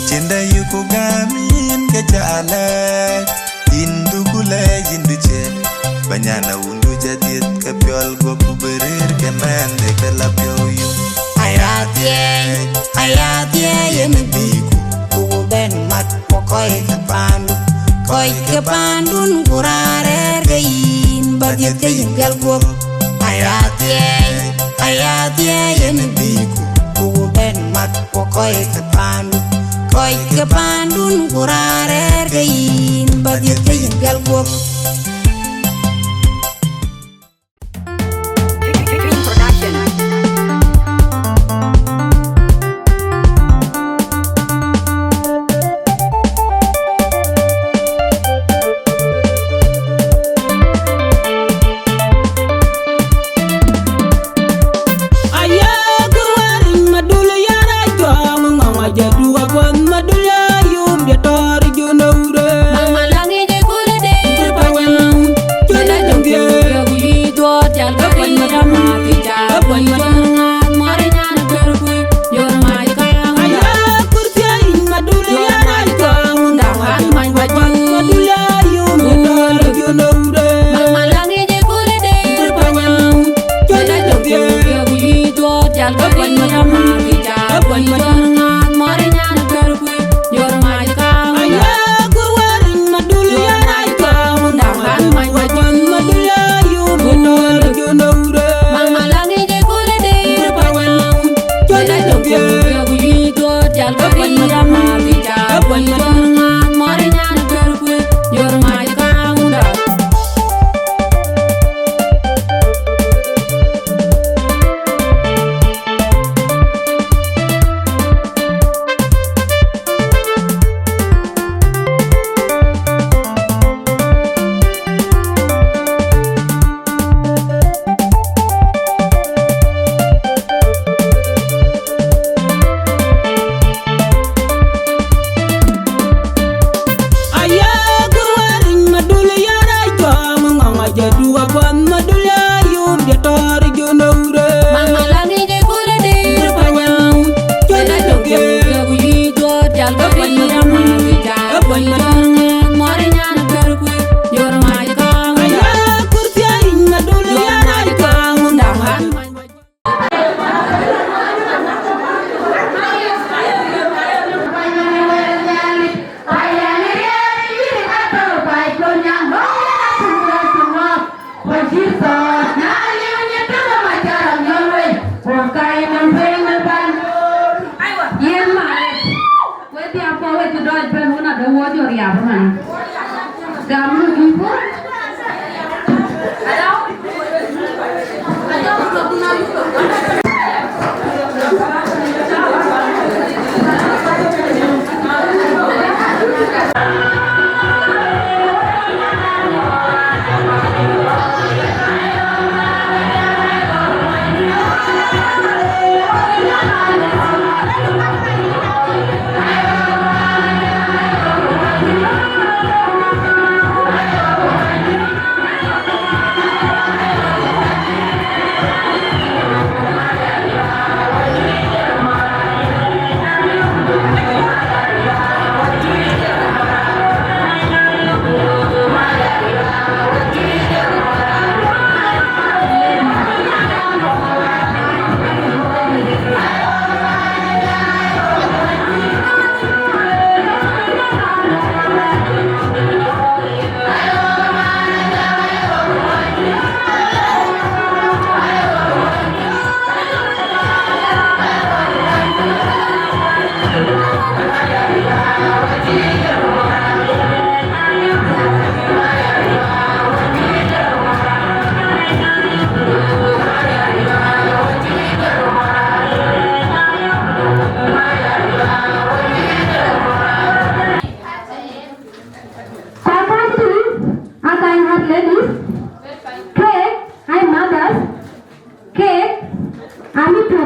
Cinda yuko gamin ke jale indugule jinduche banyana undu jadit ke piol go kuberir ke mende ke lapyo yu ayatie yeme biku bugu ben mat koy ke pandun kurare ke yin badit ke yin gal gop ayatie yeme biku bugu ben mat koy ke pandun kurare ke yin badit ke yin gal gop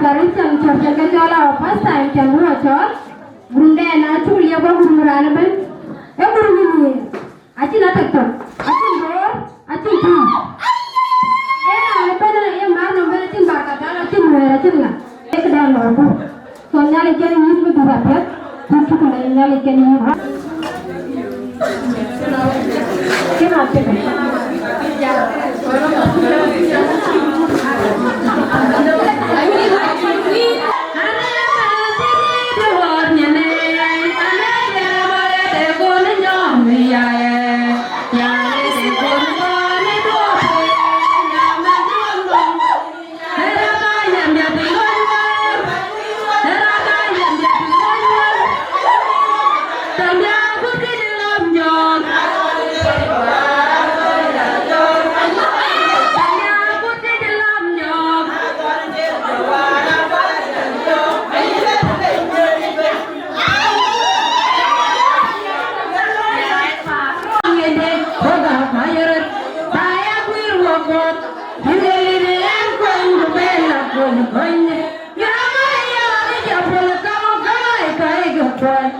Margaret and Georgia Gajola, first time can do a church. Brundana, Julia Bogumaraban, every I think not a top. I think door, I think two. I better a man of American Barcatana, Timura. Take it down, so now I can use with the rabbit. Now I can use. Cannot take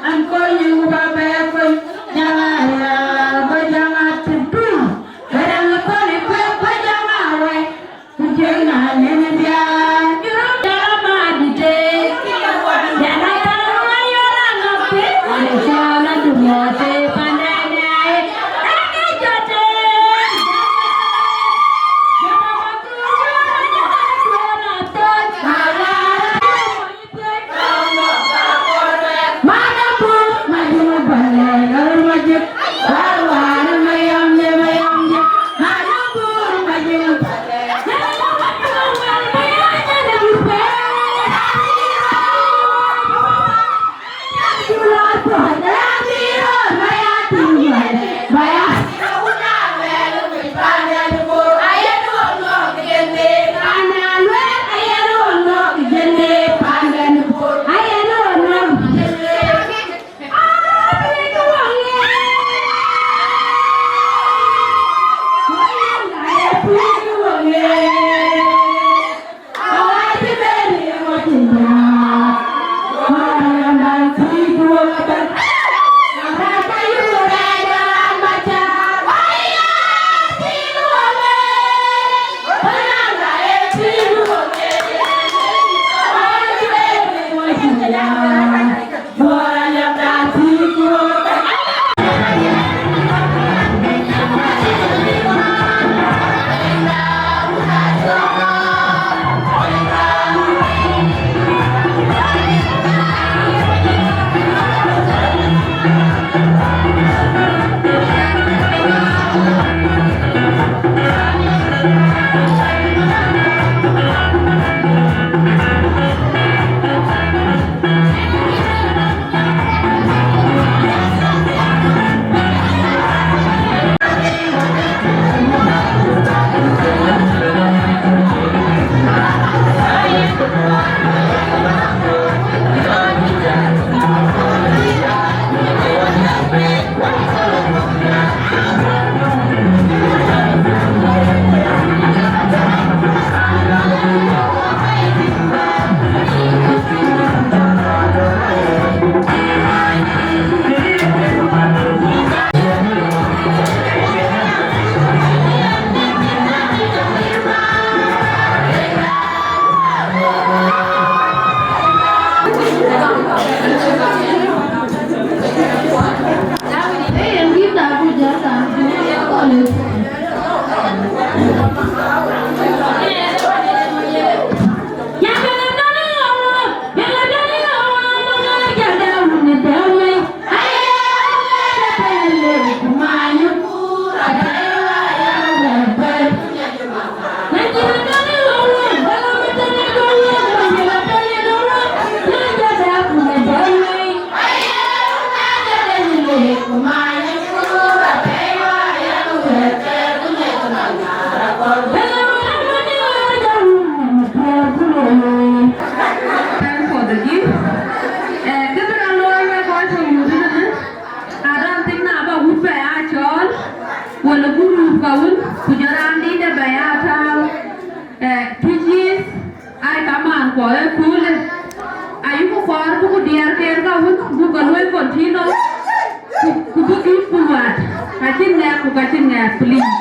I'm calling you back. Bye. ko e kule ayu ko far bu diar ker ka bu ko loy kontino ku bu ki pumat kacin ne please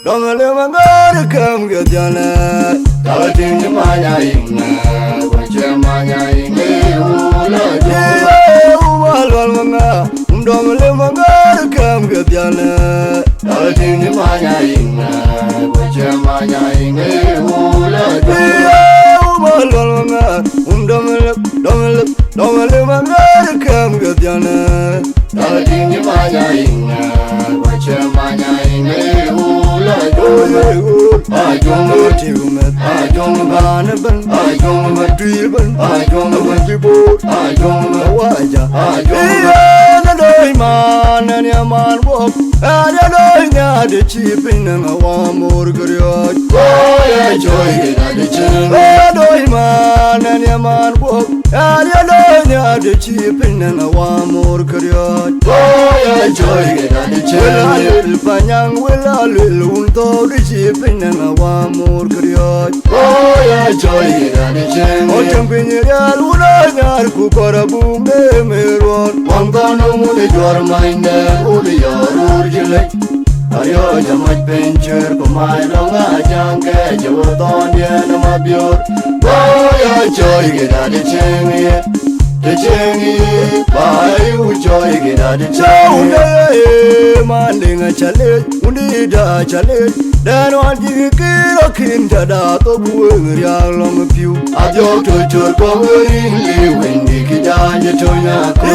Don't let my God come get your love. Don't think you might what you're my don't let my God come get your love. Don't think you might what you're my don't let my God come get your love. Don't think you might what you're my I don't know I don't ban I don't know driven I don't know when people I don't know why I don't know man and your man walk I don't know the cheap in and I want more good oh yeah joy at the chin I don't know man and your man walk I don't know the cheap in and I want more good oh yeah joy at the chin Panyang wila lulunto di chipin na wa mor kriot oh ya joy da di chen o champin ya luna nyar ku korabu me meron wangano mu de jor minde u de yor jile ayo jamaj pencher ko mai longa jange joton ya na mabior oh ya joy da di chen the chengi bai u joy gina the chau manding a chale undi da chale dan wan ji kiro kinda da to bueng riang long piu adio to chor ko ring li wendi ki da je to nya ko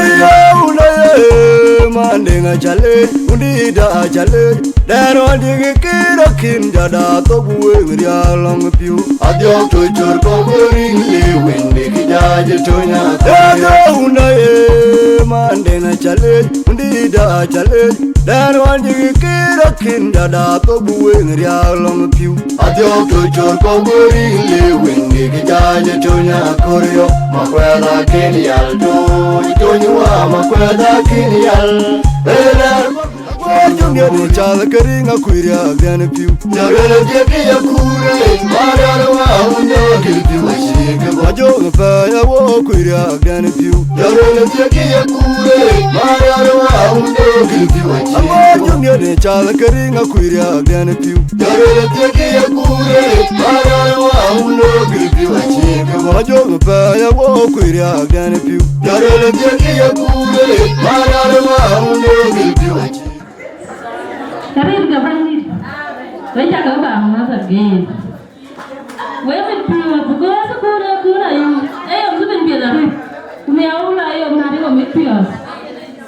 manding a chale undi da chale dan wan ji kiro kinda da to bueng riang long piu adio to chor ko ring li wendi ki da je to nya ko mandena challenge undi da challenge dan wandi kira kinda da to bueng ria long piu adio to chor ko gori le wendi ki jaje to nya koryo makwela kinial to nywa makwela kinial Jumya ni chala karinga kuiria gana piu Jagala jeki ya kure Marara wa undo gilpi wa shika Wajo ngapa ya wo kuiria gana piu Jagala jeki ya kure Marara wa undo gilpi wa shika Jumya ni chala karinga kuiria gana piu Jagala jeki ya kure Marara wa undo gilpi wa shika Wajo ngapa ya wo kuiria gana piu Jagala jeki ya kure Marara wa undo gilpi wa shika Karir gabani, wajah kau bang masa gini. Wajah piu, bukan sekura yang, om tu biasa ni. Kami awal ayam nari kami piu.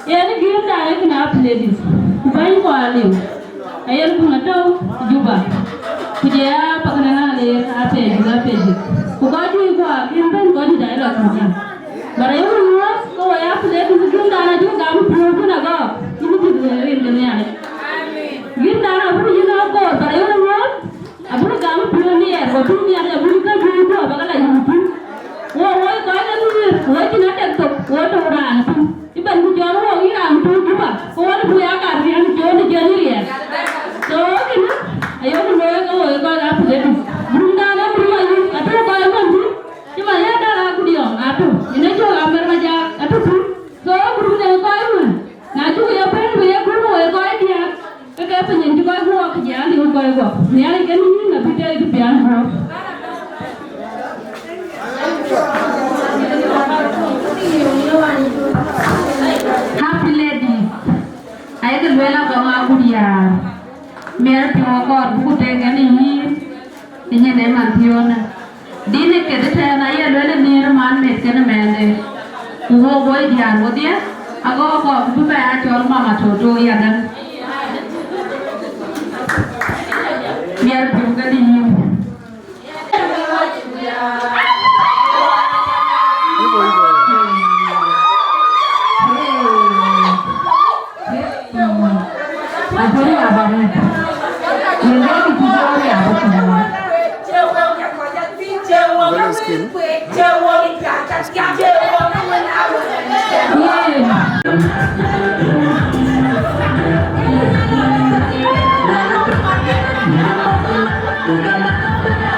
Ini gini dah ayam kenapa ladies? Bukan kuali. Ayam pun tahu juga. Kerja pakai le apa je. Bukan juga, ini pun kau di daerah macam. Barang rumah kau ayam ladies juga dah juga kami piu pun agak. Ini juga ini ni ada. Ginda abu jina ko tayo mo abu gam pioneer ko pioneer abu ka judo bagala yutu wo ko na ni wo kina tek to wo to ran iban ku joro wo iran tu juba ko wa bu ya ka ri an joni joni ri so kina ayo ko ko na pu de bunda na bunda yu atu ko ko ni cuma ya da ku dio atu ine jo amar maja atu so buru de ko yu na ju ya pen bu ya ku no ko dia Kaya penyen juga gua kerjaan di gua. Ni ada kan ni nak pergi itu pian bro. Happy ladies. Ayat berbela kamu aku dia. Mereka pihakor buku dengan ini neman piona. Dini kerja saya ayat berbela ni man mesken mende. Gua boy dia, gua dia. Aku buku ayat jual mama coto ya dan. Biar juga di Hãy subscribe cho kênh Ghiền Mì Gõ để không bỏ lỡ những video hấp dẫn.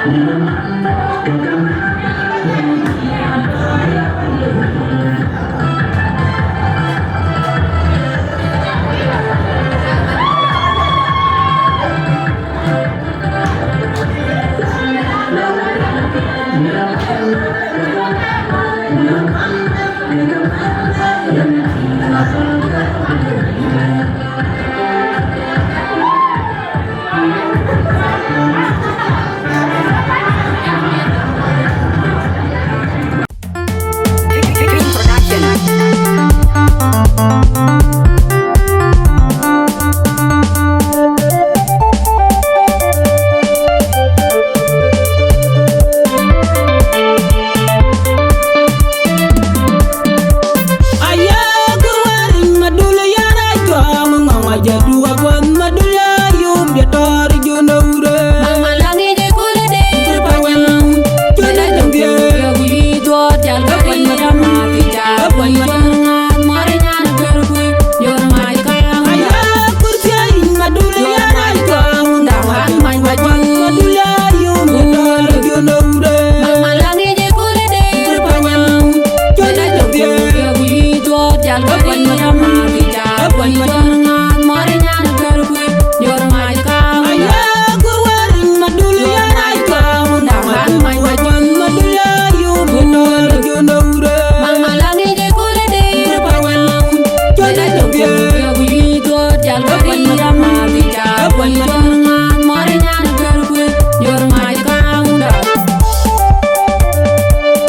Thank you.